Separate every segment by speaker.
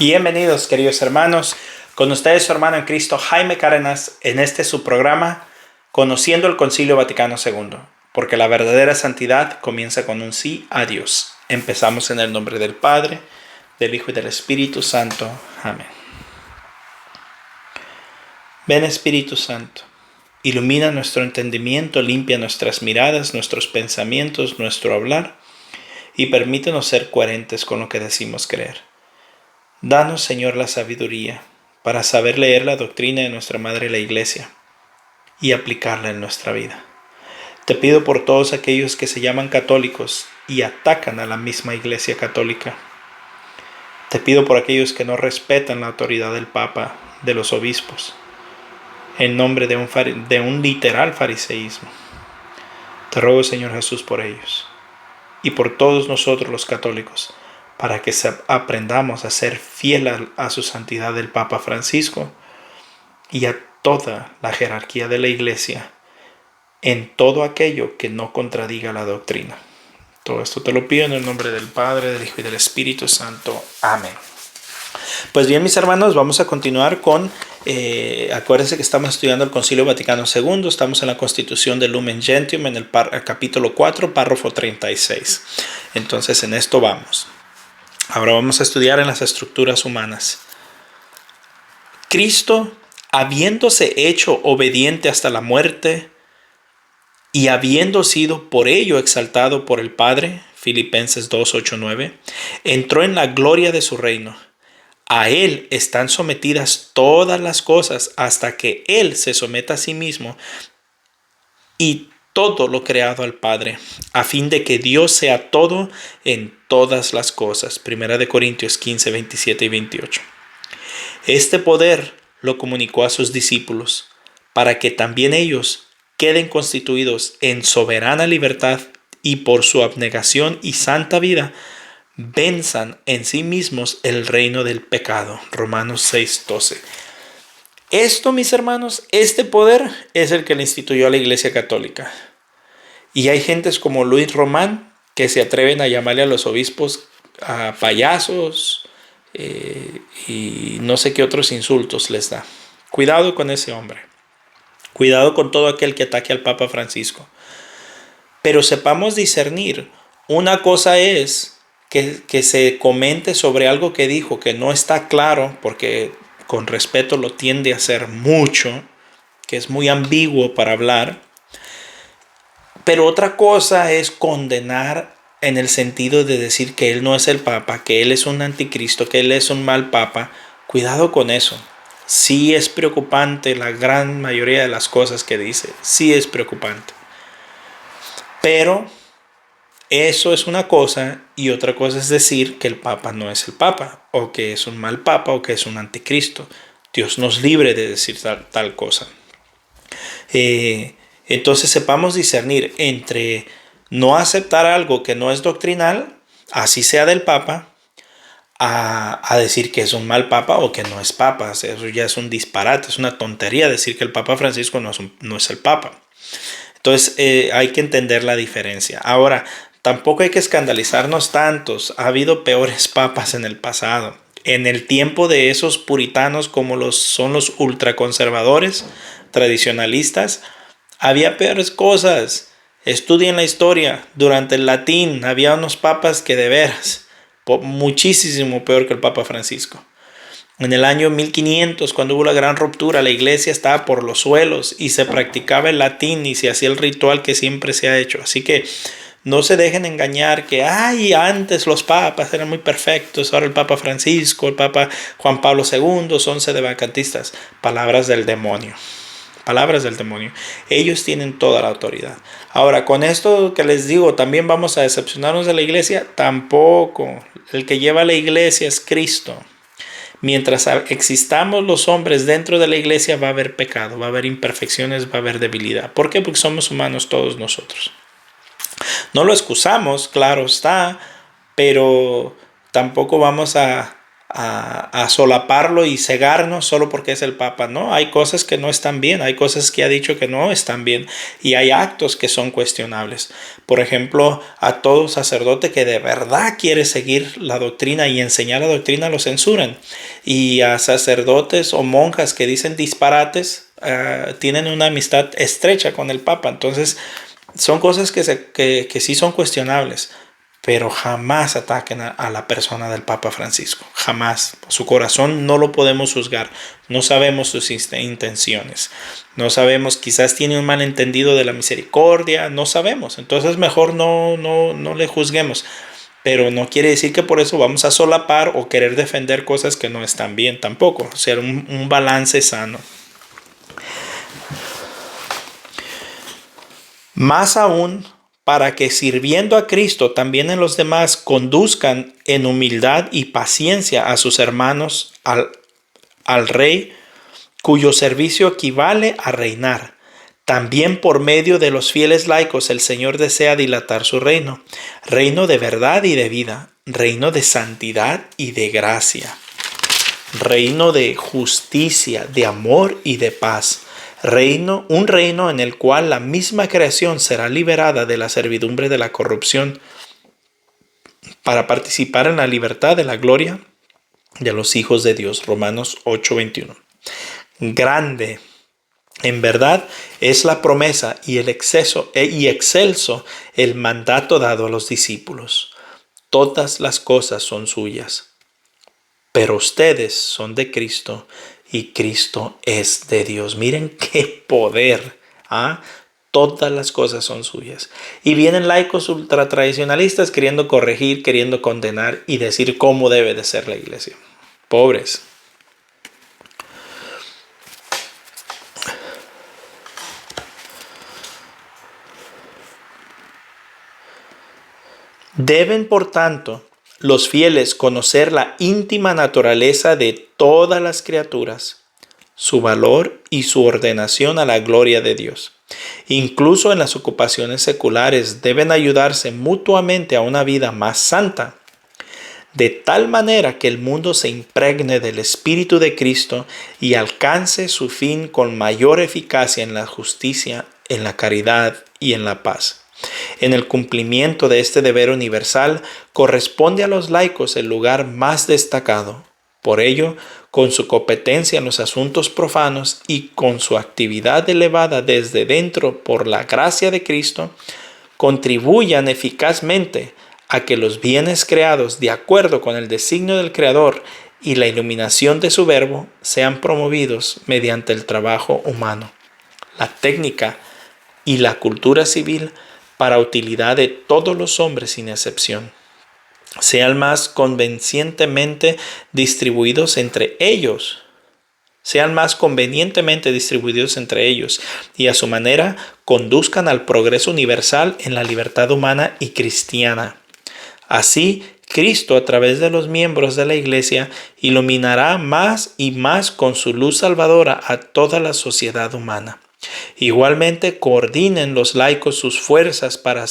Speaker 1: Bienvenidos, queridos hermanos, con ustedes su hermano en Cristo Jaime Cárdenas en este su programa Conociendo el Concilio Vaticano II, porque la verdadera santidad comienza con un sí a Dios. Empezamos en el nombre del Padre, del Hijo y del Espíritu Santo. Amén. Ven Espíritu Santo, ilumina nuestro entendimiento, limpia nuestras miradas, nuestros pensamientos, nuestro hablar y permítenos ser coherentes con lo que decimos creer. Danos, Señor, la sabiduría para saber leer la doctrina de nuestra Madre la Iglesia y aplicarla en nuestra vida. Te pido por todos aquellos que se llaman católicos y atacan a la misma Iglesia católica. Te pido por aquellos que no respetan la autoridad del Papa, de los obispos, en nombre de un literal fariseísmo. Te ruego, Señor Jesús, por ellos y por todos nosotros los católicos, para que aprendamos a ser fiel a su santidad del Papa Francisco y a toda la jerarquía de la Iglesia en todo aquello que no contradiga la doctrina. Todo esto te lo pido en el nombre del Padre, del Hijo y del Espíritu Santo. Amén. Pues bien, mis hermanos, vamos a continuar con, acuérdense que estamos estudiando el Concilio Vaticano II, estamos en la Constitución del Lumen Gentium, en el capítulo 4, párrafo 36. Entonces, en esto vamos. Ahora vamos a estudiar en las estructuras humanas. Cristo, habiéndose hecho obediente hasta la muerte y habiendo sido por ello exaltado por el Padre, Filipenses 2, 8, 9, entró en la gloria de su reino. A Él están sometidas todas las cosas hasta que Él se someta a sí mismo y todo lo creado al Padre, a fin de que Dios sea todo en todas las cosas. Primera de Corintios 15, 27 y 28. Este poder lo comunicó a sus discípulos, para que también ellos queden constituidos en soberana libertad y por su abnegación y santa vida, venzan en sí mismos el reino del pecado. Romanos 6, 12. Esto, mis hermanos, este poder es el que le instituyó a la Iglesia Católica. Y hay gentes como Luis Román que se atreven a llamarle a los obispos a payasos y no sé qué otros insultos les da. Cuidado con ese hombre. Cuidado con todo aquel que ataque al Papa Francisco. Pero sepamos discernir. Una cosa es que se comente sobre algo que dijo que no está claro, porque con respeto lo tiende a hacer mucho, que es muy ambiguo para hablar. Pero otra cosa es condenar en el sentido de decir que él no es el Papa, que él es un anticristo, que él es un mal Papa. Cuidado con eso. Sí es preocupante la gran mayoría de las cosas que dice. Sí es preocupante. Pero eso es una cosa y otra cosa es decir que el Papa no es el Papa, o que es un mal Papa, o que es un anticristo. Dios nos libre de decir tal cosa. Entonces sepamos discernir entre no aceptar algo que no es doctrinal, así sea del Papa, a decir que es un mal Papa o que no es Papa. Eso ya es un disparate, es una tontería decir que el Papa Francisco no es el Papa. Entonces hay que entender la diferencia. Ahora, tampoco hay que escandalizarnos tantos. Ha habido peores papas en el pasado. En el tiempo de esos puritanos como son los ultraconservadores, tradicionalistas, había peores cosas. Estudien la historia. Durante el latín había unos papas que de veras, muchísimo peor que el Papa Francisco. En el año 1500, cuando hubo la gran ruptura, la iglesia estaba por los suelos y se practicaba el latín y se hacía el ritual que siempre se ha hecho. Así que no se dejen engañar que antes los papas eran muy perfectos, ahora el Papa Francisco, el Papa Juan Pablo II son sedevacantistas. Palabras del demonio. Palabras del demonio. Ellos tienen toda la autoridad. Ahora, con esto que les digo, ¿también vamos a decepcionarnos de la iglesia? Tampoco. El que lleva la iglesia es Cristo. Mientras existamos los hombres dentro de la iglesia va a haber pecado, va a haber imperfecciones, va a haber debilidad. ¿Por qué? Porque somos humanos todos nosotros. No lo excusamos, claro está, pero tampoco vamos a a solaparlo y cegarnos solo porque es el Papa. No, hay cosas que no están bien, hay cosas que ha dicho que no están bien y hay actos que son cuestionables. Por ejemplo, a todo sacerdote que de verdad quiere seguir la doctrina y enseñar la doctrina lo censuran. Y a sacerdotes o monjas que dicen disparates tienen una amistad estrecha con el Papa. Entonces, son cosas que sí son cuestionables, pero jamás ataquen a la persona del Papa Francisco. Jamás. Su corazón no lo podemos juzgar. No sabemos sus intenciones. No sabemos, quizás tiene un malentendido de la misericordia. No sabemos. Entonces mejor no le juzguemos. Pero no quiere decir que por eso vamos a solapar o querer defender cosas que no están bien tampoco. O sea, un balance sano. Más aún, para que sirviendo a Cristo también en los demás conduzcan en humildad y paciencia a sus hermanos al Rey, cuyo servicio equivale a reinar. También por medio de los fieles laicos el Señor desea dilatar su reino, reino de verdad y de vida, reino de santidad y de gracia, reino de justicia, de amor y de paz. Un reino en el cual la misma creación será liberada de la servidumbre de la corrupción para participar en la libertad de la gloria de los hijos de Dios. Romanos 8:21. Grande, en verdad, es la promesa y el excelso el mandato dado a los discípulos. Todas las cosas son suyas, pero ustedes son de Cristo y Cristo es de Dios. Miren qué poder. Todas las cosas son suyas. Y vienen laicos ultratradicionalistas queriendo corregir, queriendo condenar y decir cómo debe de ser la iglesia. Pobres. Deben, por tanto, los fieles conocer la íntima naturaleza de todas las criaturas, su valor y su ordenación a la gloria de Dios. Incluso en las ocupaciones seculares deben ayudarse mutuamente a una vida más santa, de tal manera que el mundo se impregne del Espíritu de Cristo y alcance su fin con mayor eficacia en la justicia, en la caridad y en la paz. En el cumplimiento de este deber universal corresponde a los laicos el lugar más destacado. Por ello, con su competencia en los asuntos profanos y con su actividad elevada desde dentro por la gracia de Cristo, contribuyan eficazmente a que los bienes creados de acuerdo con el designio del Creador y la iluminación de su verbo sean promovidos mediante el trabajo humano, la técnica y la cultura civil para utilidad de todos los hombres sin excepción. Sean más convenientemente distribuidos entre ellos. Y a su manera conduzcan al progreso universal en la libertad humana y cristiana. Así, Cristo, a través de los miembros de la Iglesia, iluminará más y más con su luz salvadora a toda la sociedad humana. Igualmente, coordinen los laicos sus fuerzas para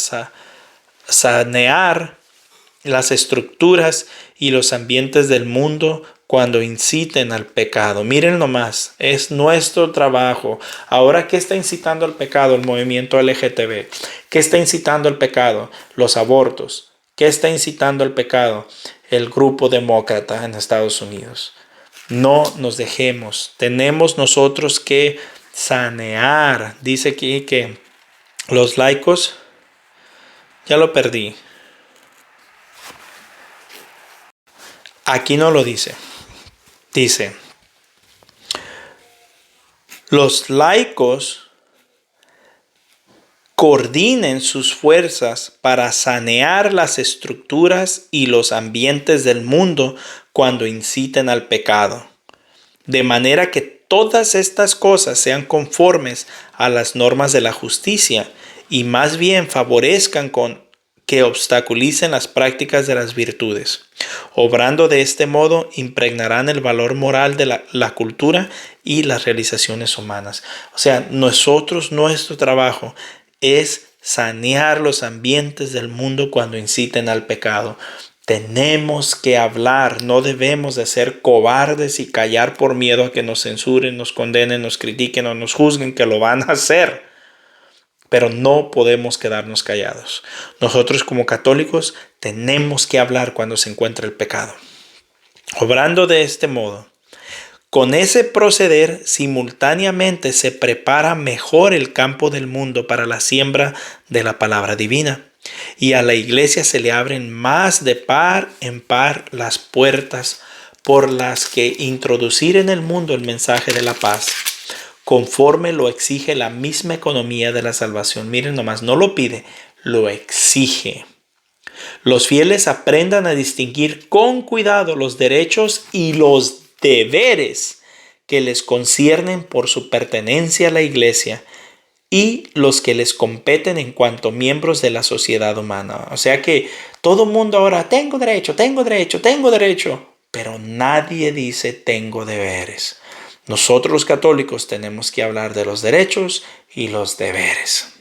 Speaker 1: sanear las estructuras y los ambientes del mundo cuando inciten al pecado. Miren nomás, es nuestro trabajo. Ahora, ¿qué está incitando al pecado? El movimiento LGTB. ¿Qué está incitando al pecado? Los abortos. ¿Qué está incitando al pecado? El grupo demócrata en Estados Unidos. No nos dejemos. Tenemos nosotros que sanear. Dice aquí que los laicos, ya lo perdí. Aquí no lo dice. Dice, los laicos coordinen sus fuerzas para sanear las estructuras y los ambientes del mundo cuando inciten al pecado, de manera que todas estas cosas sean conformes a las normas de la justicia y más bien favorezcan que obstaculicen las prácticas de las virtudes. Obrando de este modo, impregnarán el valor moral de la cultura y las realizaciones humanas. O sea, nuestro trabajo es sanear los ambientes del mundo cuando inciten al pecado. Tenemos que hablar, no debemos de ser cobardes y callar por miedo a que nos censuren, nos condenen, nos critiquen o nos juzguen, que lo van a hacer. Pero no podemos quedarnos callados. Nosotros como católicos tenemos que hablar cuando se encuentra el pecado. Obrando de este modo, con ese proceder simultáneamente se prepara mejor el campo del mundo para la siembra de la palabra divina. Y a la iglesia se le abren más de par en par las puertas por las que introducir en el mundo el mensaje de la paz, conforme lo exige la misma economía de la salvación. Miren nomás, no lo pide, lo exige. Los fieles aprendan a distinguir con cuidado los derechos y los deberes que les conciernen por su pertenencia a la iglesia y los que les competen en cuanto miembros de la sociedad humana. O sea que todo el mundo ahora, tengo derecho, pero nadie dice tengo deberes. Nosotros los católicos tenemos que hablar de los derechos y los deberes.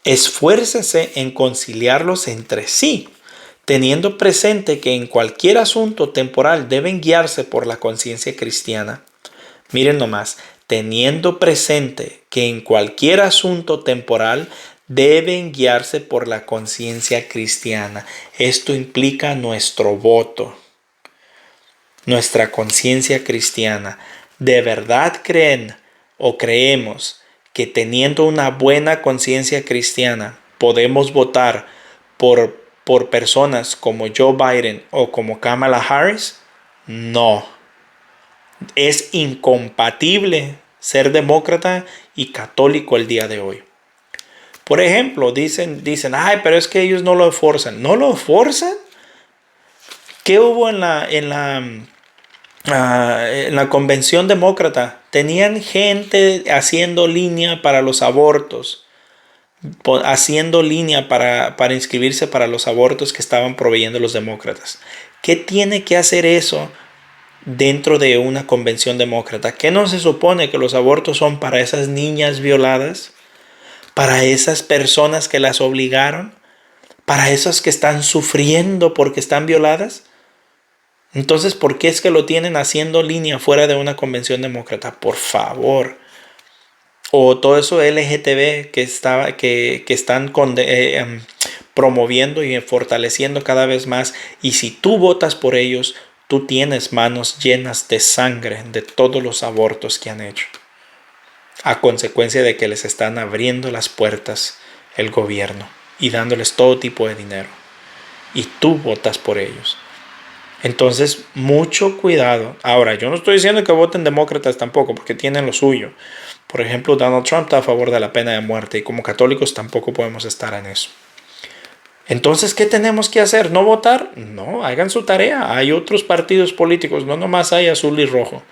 Speaker 1: Esfuércense en conciliarlos entre sí, teniendo presente que en cualquier asunto temporal deben guiarse por la conciencia cristiana. Miren nomás, teniendo presente que en cualquier asunto temporal deben guiarse por la conciencia cristiana. Esto implica nuestro voto, nuestra conciencia cristiana. ¿De verdad creen o creemos que teniendo una buena conciencia cristiana podemos votar por personas como Joe Biden o como Kamala Harris? No. Es incompatible ser demócrata y católico el día de hoy. Por ejemplo, dicen, ay, pero es que ellos no lo forzan. ¿No lo forzan? ¿Qué hubo en la convención demócrata? Tenían gente haciendo línea para los abortos, haciendo línea para inscribirse para los abortos que estaban proveyendo los demócratas. ¿Qué tiene que hacer eso dentro de una convención demócrata? ¿Qué no se supone que los abortos son para esas niñas violadas? ¿Para esas personas que las obligaron? ¿Para esos que están sufriendo porque están violadas? Entonces, ¿por qué es que lo tienen haciendo línea fuera de una convención demócrata? Por favor. O todo eso LGTB que están promoviendo y fortaleciendo cada vez más. Y si tú votas por ellos, tú tienes manos llenas de sangre de todos los abortos que han hecho, a consecuencia de que les están abriendo las puertas el gobierno y dándoles todo tipo de dinero. Y tú votas por ellos. Entonces, mucho cuidado. Ahora, yo no estoy diciendo que voten demócratas tampoco, porque tienen lo suyo. Por ejemplo, Donald Trump está a favor de la pena de muerte y como católicos tampoco podemos estar en eso. Entonces, ¿qué tenemos que hacer? ¿No votar? No, hagan su tarea. Hay otros partidos políticos, no nomás hay azul y rojo.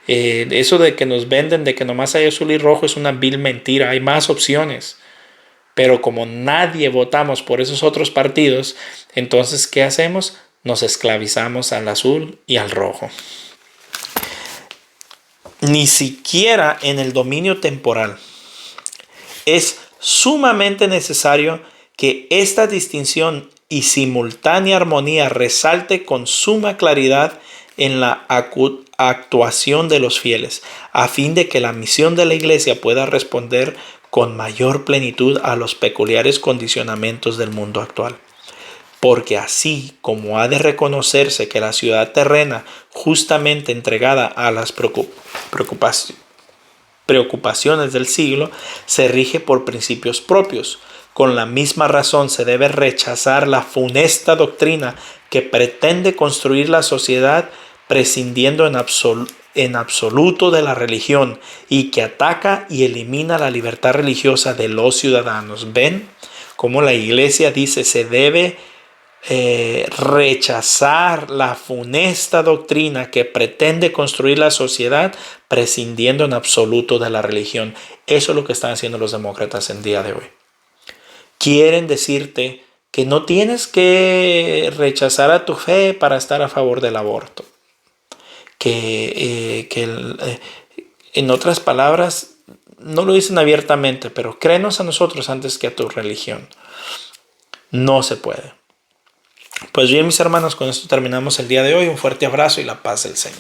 Speaker 1: Eso de que nos venden de que nomás hay azul y rojo es una vil mentira. Hay más opciones. Pero como nadie votamos por esos otros partidos, entonces, ¿qué hacemos? Nos esclavizamos al azul y al rojo. Ni siquiera en el dominio temporal es sumamente necesario que esta distinción y simultánea armonía resalte con suma claridad en la actuación de los fieles, a fin de que la misión de la iglesia pueda responder con mayor plenitud a los peculiares condicionamientos del mundo actual. Porque así como ha de reconocerse que la ciudad terrena, justamente entregada a las preocupaciones del siglo, se rige por principios propios, con la misma razón se debe rechazar la funesta doctrina que pretende construir la sociedad prescindiendo en absoluto de la religión y que ataca y elimina la libertad religiosa de los ciudadanos. ¿Ven? Como la iglesia dice, se debe rechazar la funesta doctrina que pretende construir la sociedad prescindiendo en absoluto de la religión. Eso es lo que están haciendo los demócratas en día de hoy. Quieren decirte que no tienes que rechazar a tu fe para estar a favor del aborto. En otras palabras, no lo dicen abiertamente, pero créenos a nosotros antes que a tu religión. No se puede. Pues bien, mis hermanos, con esto terminamos el día de hoy. Un fuerte abrazo y la paz del Señor.